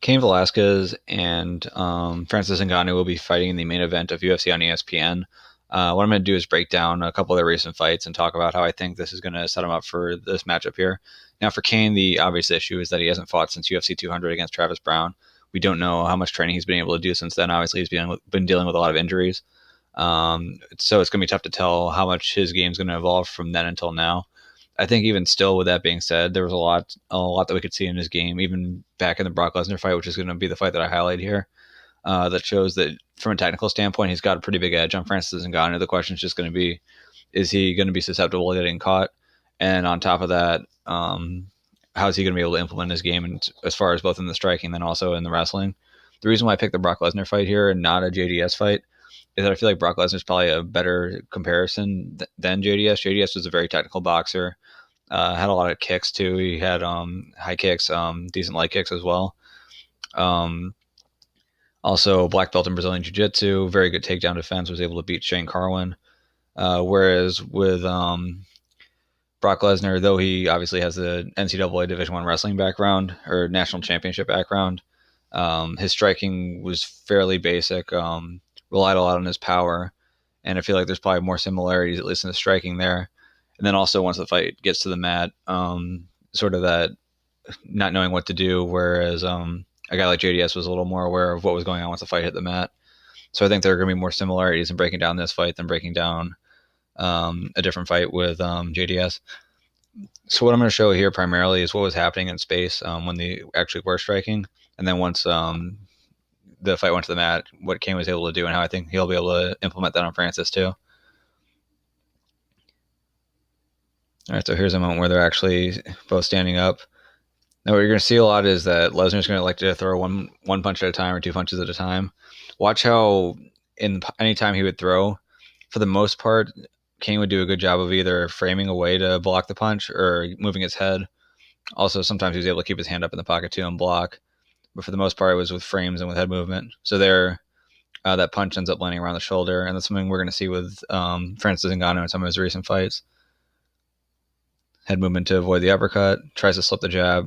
Cain Velazquez and Francis Ngannou will be fighting in the main event of UFC on ESPN. What I'm going to do is break down a couple of their recent fights and talk about how I think this is going to set him up for this matchup here. Now, for Cain, the obvious issue is that he hasn't fought since UFC 200 against Travis Brown. We don't know how much training he's been able to do since then. Obviously, he's been dealing with a lot of injuries. So it's going to be tough to tell how much his game's going to evolve from then until now. I think even still, with that being said, there was a lot that we could see in his game, even back in the Brock Lesnar fight, which is going to be the fight that I highlight here. That shows that from a technical standpoint, he's got a pretty big edge on Francis Ngannou. The question is just going to be, is he going to be susceptible to getting caught? And on top of that, how is he going to be able to implement his game, and as far as both in the striking, then also in the wrestling? The reason why I picked the Brock Lesnar fight here and not a JDS fight is that I feel like Brock Lesnar is probably a better comparison than JDS. JDS was a very technical boxer. Had a lot of kicks too. He had high kicks, decent light kicks as well. Also, black belt in Brazilian Jiu-Jitsu, very good takedown defense, was able to beat Shane Carwin. Whereas with Brock Lesnar, though he obviously has the NCAA Division I wrestling background or national championship background, his striking was fairly basic, relied a lot on his power, and I feel like there's probably more similarities, at least in the striking there. And then also once the fight gets to the mat, sort of that not knowing what to do, whereas a guy like JDS was a little more aware of what was going on once the fight hit the mat. So I think there are going to be more similarities in breaking down this fight than breaking down a different fight with JDS. So what I'm going to show here primarily is what was happening in space when they actually were striking, and then once the fight went to the mat, what Cain was able to do and how I think he'll be able to implement that on Francis too. All right, so here's a moment where they're actually both standing up. Now, what you're going to see a lot is that Lesnar's going to like to throw one punch at a time or two punches at a time. Watch how any time he would throw, for the most part, Cain would do a good job of either framing a way to block the punch or moving his head. Also, sometimes he was able to keep his hand up in the pocket too and block. But for the most part, it was with frames and with head movement. So there, that punch ends up landing around the shoulder, and that's something we're going to see with Francis Ngannou in some of his recent fights. Head movement to avoid the uppercut, tries to slip the jab,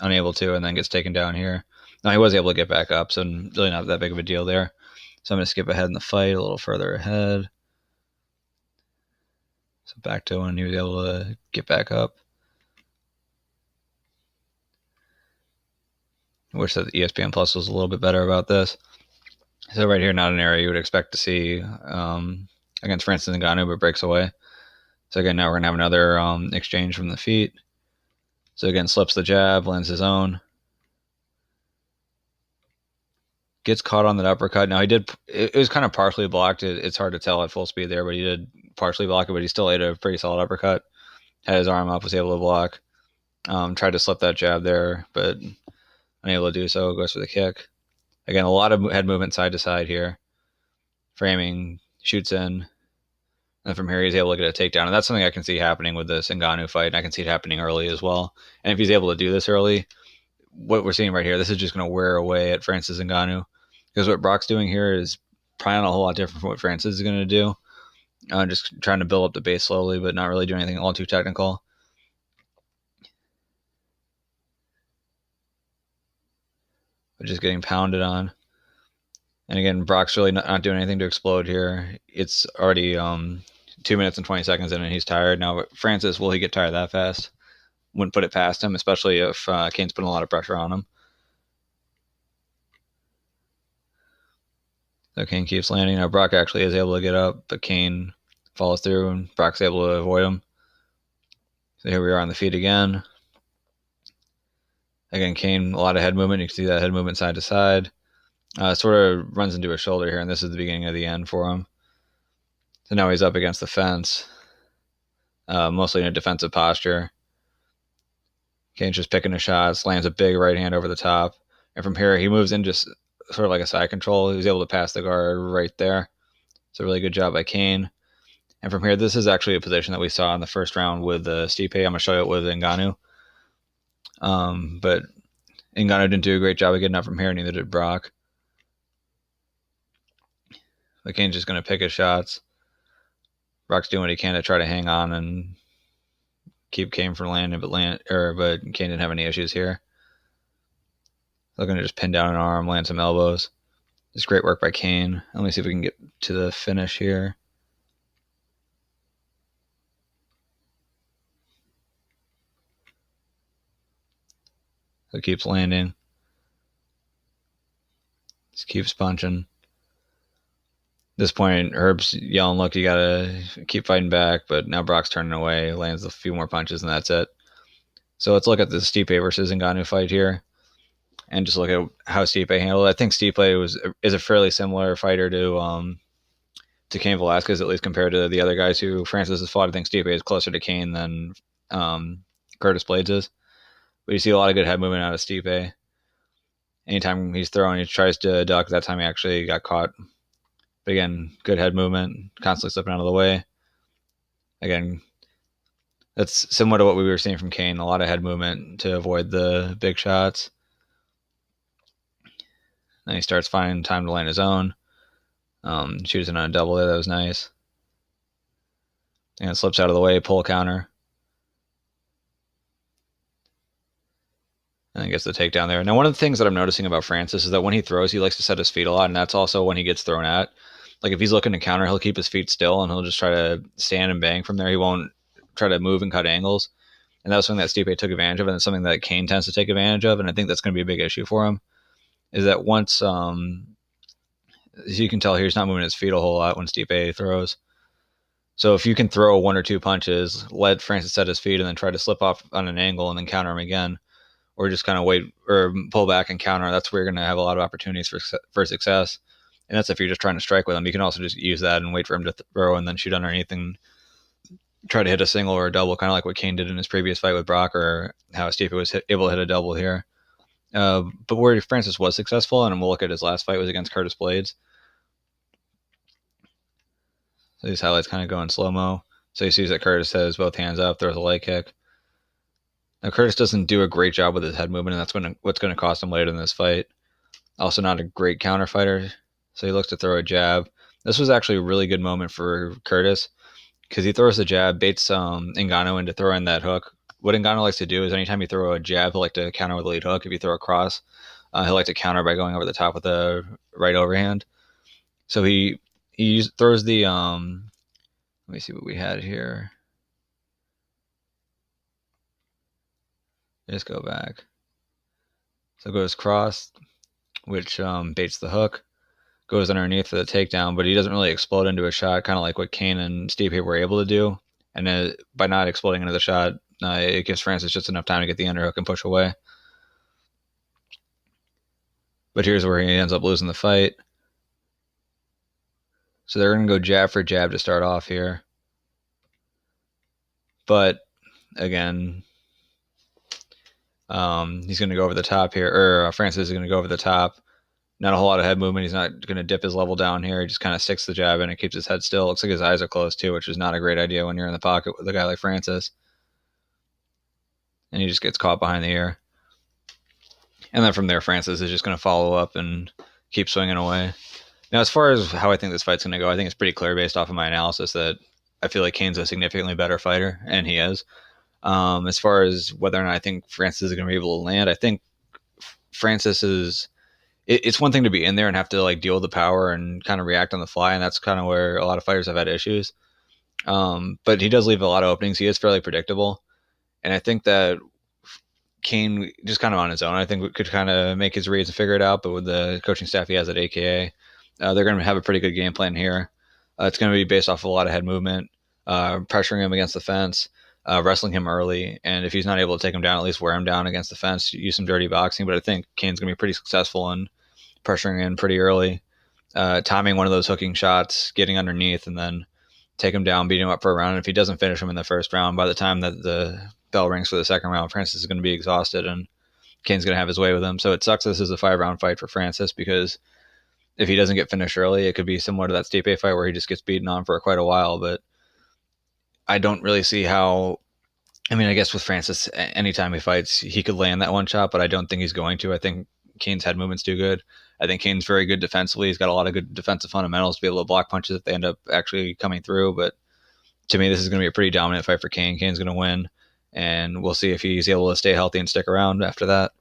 unable to, and then gets taken down here. Now, he was able to get back up, so really not that big of a deal there. So I'm going to skip ahead in the fight, a little further ahead. So back to when he was able to get back up. I wish that the ESPN Plus was a little bit better about this. So right here, not an area you would expect to see against Francis Ngannou, but breaks away. So again, now we're going to have another exchange from the feet. So again, slips the jab, lands his own. Gets caught on that uppercut. Now it was kind of partially blocked. It's hard to tell at full speed there, but he did partially block it, but he still ate a pretty solid uppercut. Had his arm up, was able to block. Tried to slip that jab there, but unable to do so. Goes for the kick. Again, a lot of head movement side to side here. Framing, shoots in. And from here, he's able to get a takedown. And that's something I can see happening with this Ngannou fight. And I can see it happening early as well. And if he's able to do this early, what we're seeing right here, this is just going to wear away at Francis Ngannou. Because what Brock's doing here is probably not a whole lot different from what Francis is going to do. Just trying to build up the base slowly, but not really doing anything all too technical. But just getting pounded on. And again, Brock's really not doing anything to explode here. It's already 2 minutes and 20 seconds in, and he's tired. Now, Francis, will he get tired that fast? Wouldn't put it past him, especially if Cain's putting a lot of pressure on him. So Cain keeps landing. Now, Brock actually is able to get up, but Cain follows through, and Brock's able to avoid him. So here we are on the feet again. Again, Cain, a lot of head movement. You can see that head movement side to side. Sort of runs into his shoulder here, and this is the beginning of the end for him. So now he's up against the fence, mostly in a defensive posture. Cain's just picking his shots, lands a big right hand over the top. And from here, he moves in just sort of like a side control. He was able to pass the guard right there. It's a really good job by Cain. And from here, this is actually a position that we saw in the first round with Stipe. I'm going to show you it with Ngannou. But Ngannou didn't do a great job of getting up from here, neither did Brock. But Cain's just going to pick his shots. Brock's doing what he can to try to hang on and keep Cain from landing, but Cain didn't have any issues here. Looking to just pin down an arm, land some elbows. Just great work by Cain. Let me see if we can get to the finish here. So it keeps landing. Just keeps punching. At this point, Herb's yelling, look, you gotta keep fighting back, but now Brock's turning away, lands a few more punches, and that's it. So let's look at the Stipe versus Ngannou fight here, and just look at how Stipe handled it. I think Stipe is a fairly similar fighter to Cain Velazquez, at least compared to the other guys who Francis has fought. I think Stipe is closer to Cain than Curtis Blaydes is. But you see a lot of good head movement out of Stipe. Anytime he's throwing, he tries to duck. That time he actually got caught. But again, good head movement, constantly slipping out of the way. Again, that's similar to what we were seeing from Cain. A lot of head movement to avoid the big shots. Then he starts finding time to land his own. Shoots in on a double there. That was nice. And it slips out of the way, pull counter. And then gets the takedown there. Now, one of the things that I'm noticing about Francis is that when he throws, he likes to set his feet a lot, and that's also when he gets thrown at. Like, if he's looking to counter, he'll keep his feet still, and he'll just try to stand and bang from there. He won't try to move and cut angles. And that was something that Stipe took advantage of, and it's something that Cain tends to take advantage of, and I think that's going to be a big issue for him, is that once, as you can tell here, he's not moving his feet a whole lot when Stipe throws. So if you can throw one or two punches, let Francis set his feet, and then try to slip off on an angle and then counter him again, or just kind of wait or pull back and counter, that's where you're going to have a lot of opportunities for success. And that's if you're just trying to strike with him. You can also just use that and wait for him to throw and then shoot underneath and try to hit a single or a double, kind of like what Cain did in his previous fight with Brock, or how Stipe was able to hit a double here. But where Francis was successful, and we'll look at his last fight, was against Curtis Blaydes. So these highlights kind of go in slow-mo. So he sees that Curtis has both hands up, throws a leg kick. Now, Curtis doesn't do a great job with his head movement, and that's what's going to cost him later in this fight. Also not a great counter fighter, so he looks to throw a jab. This was actually a really good moment for Curtis, because he throws the jab, baits Ngannou into throwing that hook. What Ngannou likes to do is anytime you throw a jab, he'll like to counter with a lead hook. If you throw a cross, he'll like to counter by going over the top with a right overhand. So he throws the, let me see what we had here. Just go back. So it goes cross, which baits the hook, goes underneath for the takedown, but he doesn't really explode into a shot, kind of like what Cain and Stipe were able to do. And by not exploding into the shot, it gives Francis just enough time to get the underhook and push away. But here's where he ends up losing the fight. So they're going to go jab for jab to start off here. But again, he's going to go over the top here, or Francis is going to go over the top. Not a whole lot of head movement. He's not going to dip his level down here. He just kind of sticks the jab in and keeps his head still. Looks like his eyes are closed too, which is not a great idea when you're in the pocket with a guy like Francis. And he just gets caught behind the ear. And then from there, Francis is just going to follow up and keep swinging away. Now, as far as how I think this fight's going to go, I think it's pretty clear based off of my analysis that I feel like Cain's a significantly better fighter, and he is. As far as whether or not I think Francis is going to be able to land, I think Francis is... It's one thing to be in there and have to like deal with the power and kind of react on the fly, and that's kind of where a lot of fighters have had issues. But he does leave a lot of openings. He is fairly predictable, and I think that Cain, just kind of on his own, I think could kind of make his reads and figure it out. But with the coaching staff he has at AKA, they're going to have a pretty good game plan here. It's going to be based off of a lot of head movement, pressuring him against the fence, wrestling him early, and if he's not able to take him down, at least wear him down against the fence, use some dirty boxing. But I think Cain's going to be pretty successful in pressuring in pretty early, timing one of those hooking shots, getting underneath, and then take him down, beat him up for a round. And if he doesn't finish him in the first round, by the time that the bell rings for the second round, Francis is going to be exhausted, and Cain's going to have his way with him. So it sucks this is a 5-round fight for Francis, because if he doesn't get finished early, it could be similar to that Stipe fight where he just gets beaten on for quite a while. But I don't really see how... I mean, I guess with Francis, anytime he fights, he could land that one shot, but I don't think he's going to. I think Cain's head movement's too good. I think Cain's very good defensively. He's got a lot of good defensive fundamentals to be able to block punches if they end up actually coming through. But to me, this is going to be a pretty dominant fight for Cain. Cain's going to win, and we'll see if he's able to stay healthy and stick around after that.